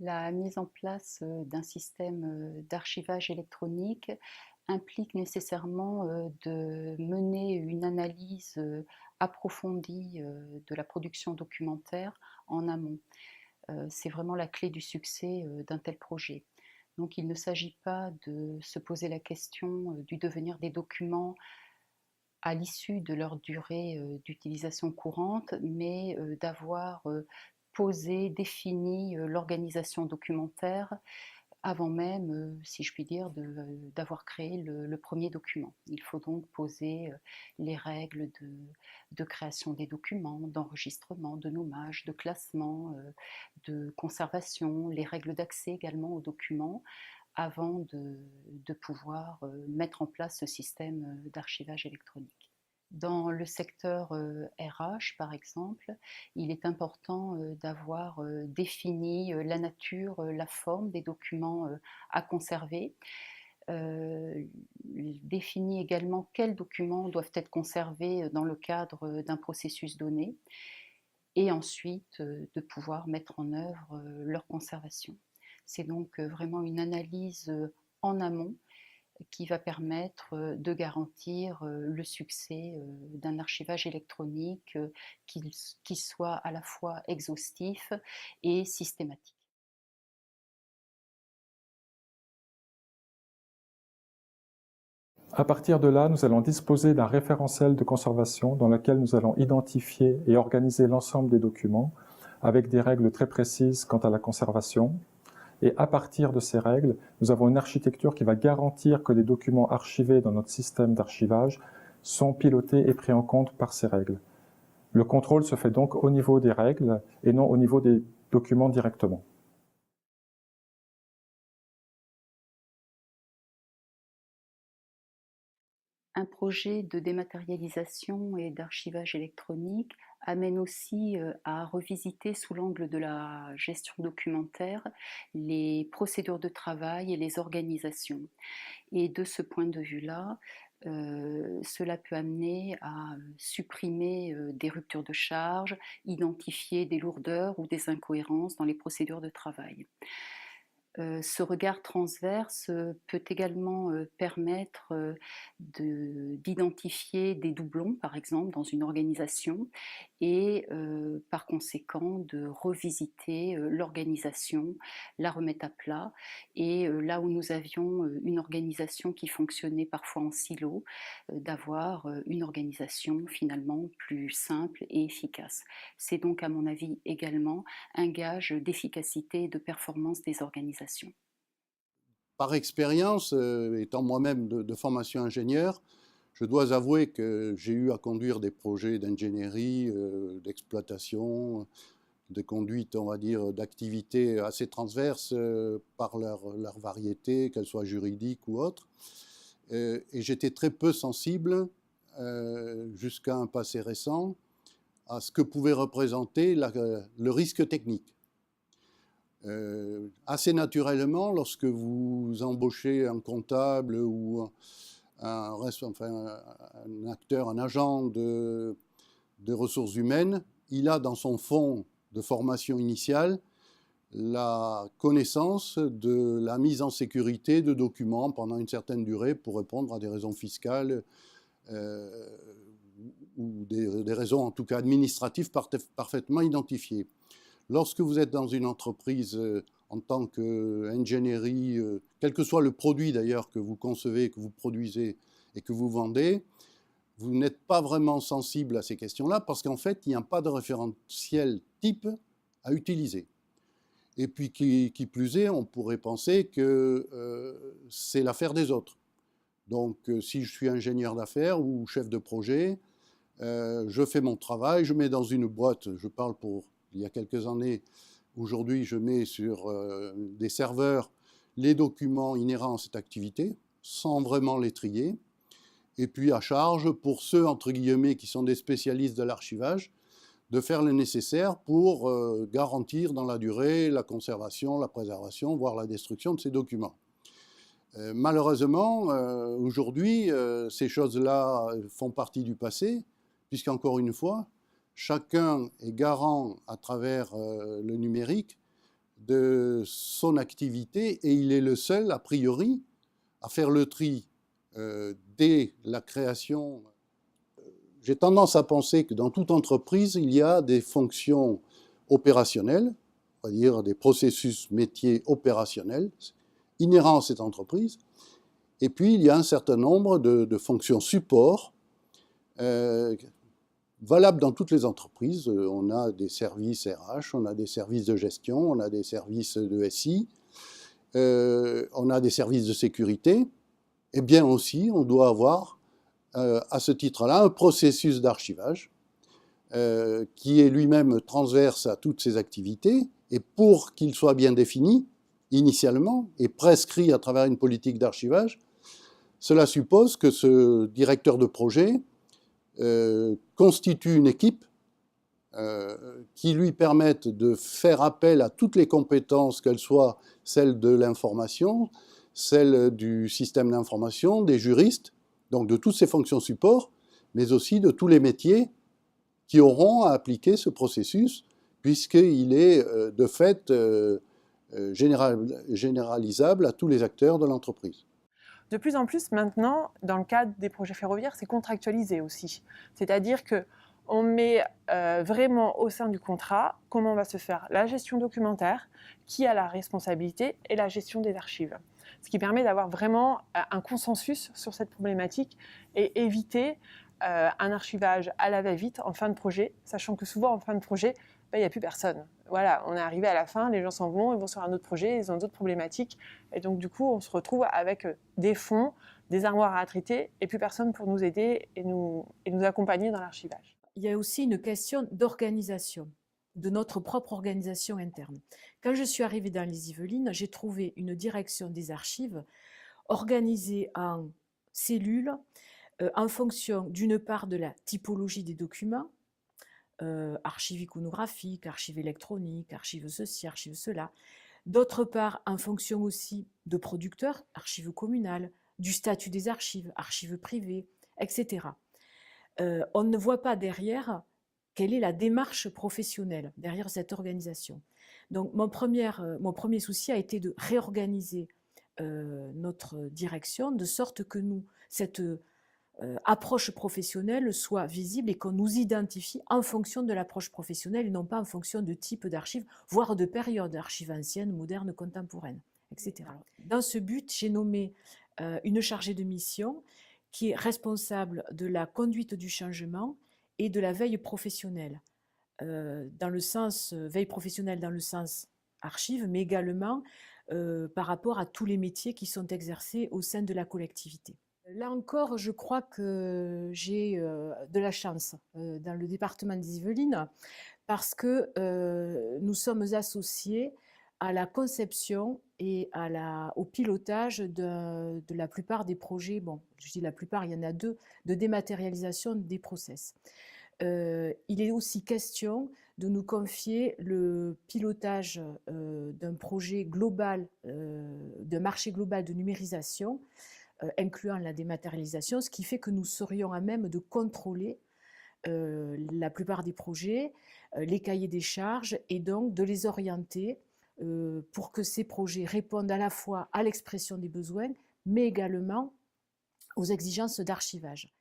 La mise en place d'un système d'archivage électronique implique nécessairement de mener une analyse approfondie de la production documentaire en amont. C'est vraiment la clé du succès d'un tel projet. Donc il ne s'agit pas de se poser la question du devenir des documents à l'issue de leur durée d'utilisation courante, mais d'avoir posé, défini l'organisation documentaire avant même, si je puis dire, d'avoir créé le premier document. Il faut donc poser les règles de création des documents, d'enregistrement, de nommage, de classement, de conservation, les règles d'accès également aux documents, avant de pouvoir mettre en place ce système d'archivage électronique. Dans le secteur RH, par exemple, il est important d'avoir défini la nature, la forme des documents à conserver, défini également quels documents doivent être conservés dans le cadre d'un processus donné, et ensuite de pouvoir mettre en œuvre leur conservation. C'est donc vraiment une analyse en amont qui va permettre de garantir le succès d'un archivage électronique qui soit à la fois exhaustif et systématique. À partir de là, nous allons disposer d'un référentiel de conservation dans lequel nous allons identifier et organiser l'ensemble des documents avec des règles très précises quant à la conservation. Et à partir de ces règles, nous avons une architecture qui va garantir que les documents archivés dans notre système d'archivage sont pilotés et pris en compte par ces règles. Le contrôle se fait donc au niveau des règles et non au niveau des documents directement. Un projet de dématérialisation et d'archivage électronique amène aussi à revisiter sous l'angle de la gestion documentaire les procédures de travail et les organisations. Et de ce point de vue-là, cela peut amener à supprimer des ruptures de charge, identifier des lourdeurs ou des incohérences dans les procédures de travail. Ce regard transverse peut également permettre d'identifier des doublons, par exemple, dans une organisation, et par conséquent de revisiter l'organisation, la remettre à plat, et là où nous avions une organisation qui fonctionnait parfois en silo, d'avoir une organisation finalement plus simple et efficace. C'est donc à mon avis également un gage d'efficacité et de performance des organisations. Par expérience, étant moi-même de formation ingénieur, je dois avouer que j'ai eu à conduire des projets d'ingénierie, d'exploitation, de conduite, on va dire, d'activités assez transverses par leur variété, qu'elles soient juridiques ou autres. Et j'étais très peu sensible, jusqu'à un passé récent, à ce que pouvait représenter le risque technique. Assez naturellement, lorsque vous embauchez un comptable ou un acteur, un agent de ressources humaines, il a dans son fond de formation initiale la connaissance de la mise en sécurité de documents pendant une certaine durée pour répondre à des raisons fiscales ou des raisons en tout cas administratives parfaitement identifiées. Lorsque vous êtes dans une entreprise en tant qu'ingénierie, quel que soit le produit d'ailleurs que vous concevez, que vous produisez et que vous vendez, vous n'êtes pas vraiment sensible à ces questions-là parce qu'en fait, il n'y a pas de référentiel type à utiliser. Et puis, qui plus est, on pourrait penser que c'est l'affaire des autres. Donc, si je suis ingénieur d'affaires ou chef de projet, je fais mon travail, je mets dans une boîte, je parle pour il y a quelques années, aujourd'hui je mets sur des serveurs les documents inhérents à cette activité, sans vraiment les trier, et puis à charge pour ceux, entre guillemets, qui sont des spécialistes de l'archivage, de faire le nécessaire pour garantir dans la durée la conservation, la préservation, voire la destruction de ces documents. Malheureusement, aujourd'hui, ces choses-là font partie du passé, puisqu'encore une fois, chacun est garant à travers le numérique de son activité et il est le seul, a priori, à faire le tri dès la création. J'ai tendance à penser que dans toute entreprise, il y a des fonctions opérationnelles, on va dire des processus métiers opérationnels inhérents à cette entreprise. Et puis, il y a un certain nombre de fonctions support valables dans toutes les entreprises. On a des services RH, on a des services de gestion, on a des services de SI, on a des services de sécurité. Et bien aussi, on doit avoir, à ce titre-là, un processus d'archivage qui est lui-même transverse à toutes ces activités. Et pour qu'il soit bien défini, initialement, et prescrit à travers une politique d'archivage, cela suppose que ce directeur de projet constitue une équipe qui lui permette de faire appel à toutes les compétences, qu'elles soient celles de l'information, celles du système d'information, des juristes, donc de toutes ces fonctions support, mais aussi de tous les métiers qui auront à appliquer ce processus, puisqu'il est de fait généralisable à tous les acteurs de l'entreprise. De plus en plus maintenant, dans le cadre des projets ferroviaires, c'est contractualisé aussi. C'est-à-dire qu'on met vraiment au sein du contrat comment va se faire la gestion documentaire, qui a la responsabilité, et la gestion des archives. Ce qui permet d'avoir vraiment un consensus sur cette problématique et éviter un archivage à la va-vite en fin de projet, sachant que souvent en fin de projet, il n'y a plus personne. Voilà, on est arrivé à la fin, les gens s'en vont, ils vont sur un autre projet, ils ont d'autres problématiques. Et donc du coup, on se retrouve avec des fonds, des armoires à traiter et plus personne pour nous aider et nous accompagner dans l'archivage. Il y a aussi une question d'organisation, de notre propre organisation interne. Quand je suis arrivée dans les Yvelines, j'ai trouvé une direction des archives organisée en cellules en fonction d'une part de la typologie des documents, archives iconographiques, archives électroniques, archives ceci, archives cela. D'autre part, en fonction aussi de producteurs, archives communales, du statut des archives, archives privées, etc. On ne voit pas derrière quelle est la démarche professionnelle derrière cette organisation. Donc mon premier souci a été de réorganiser notre direction de sorte que cette approche professionnelle soit visible et qu'on nous identifie en fonction de l'approche professionnelle et non pas en fonction de type d'archives, voire de période d'archives anciennes, modernes, contemporaines, etc. Dans ce but, j'ai nommé une chargée de mission qui est responsable de la conduite du changement et de la veille professionnelle, dans le sens veille professionnelle dans le sens archives, mais également par rapport à tous les métiers qui sont exercés au sein de la collectivité. Là encore, je crois que j'ai de la chance dans le département des Yvelines parce que nous sommes associés à la conception et au pilotage de la plupart des projets, bon, je dis la plupart, il y en a 2, de dématérialisation des process. Il est aussi question de nous confier le pilotage d'un projet global, d'un marché global de numérisation, incluant la dématérialisation, ce qui fait que nous serions à même de contrôler la plupart des projets, les cahiers des charges, et donc de les orienter pour que ces projets répondent à la fois à l'expression des besoins, mais également aux exigences d'archivage.